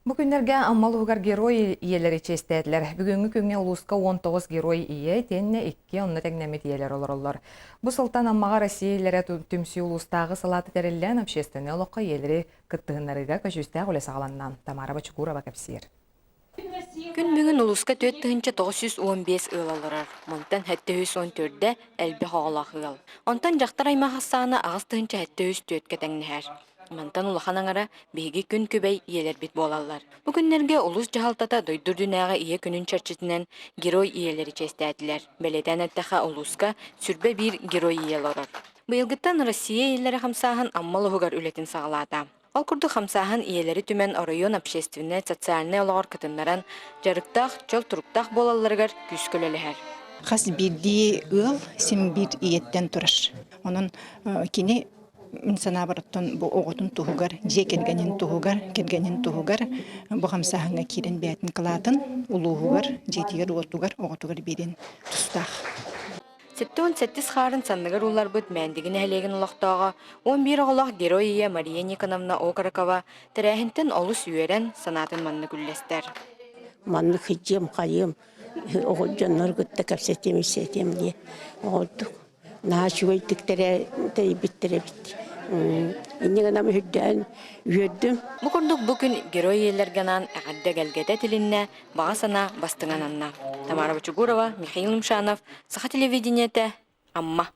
Бүгүннерге аммалуугар герой иелери честәтләр. Бүгүнгү күнгә улуска 19 герой ие, тенне 2 онны тәгнәмет иелер олороллар. Бу сылтан аммага Россияләре түмсү улустагы салаты тереллән общественный олоққа иелери кыттыгыннарыга көчүстәг үле сагаланнан. Тамара Бачкурова кәпсир. Күн бүгін улуска 4-915 ылалырар. Монтан 714-дә әлбі хоғалақ ыл. Онтан жақтар аймақсаны ағыз 704 кәтәңнәр. Монтан улаханаңара беги күн көбей иелер бит болалар. Бүгіннерге улус жахалтата дойдурдунағы ие күнін чарчытынан герой иелері честәділер. Бәлетән әттәқа улуска сүрбе бір герой иелорар. Бұйылгыттан Россия иелері қамсағын аммалы ғығар үлетін сағалата. Ол күрді қамсағын иелері түмен район общественный социальный олағыр кытынларан жарықтақ, жол тұрықтақ болаларығар күз көлелігер. Қас бірді ыл, сен бір иеттен тұрыш. Оның кені сана барыттан бұл оғытын тұғығар, же келгенін тұғығар, бұл қамсағынға керен бәтін қылатын, ұлуғығар, жетігер, оғытығар берен тұстақ. 7-8 қарын санныгар улар бұд мәндігін әлеген ұлақтаға 11 оғылақ героия Мария Никоновна Окаракова тірәхінтін олыс үйерен санатын манны күллестер. Манны хиджем, қайым, оғыджанлар күтті кәпсетем, де оғыдық. Нағашы өйтіктері біттері бітті. Иннеген амы хүддән үйеддім. Мұқырдық бүкін героияларганан әғадда gəlгәдә тілінне баға сана бастыңананна. Тамара Бачугурова, Михаил Имшанов, Саха телевидениеті, Амма.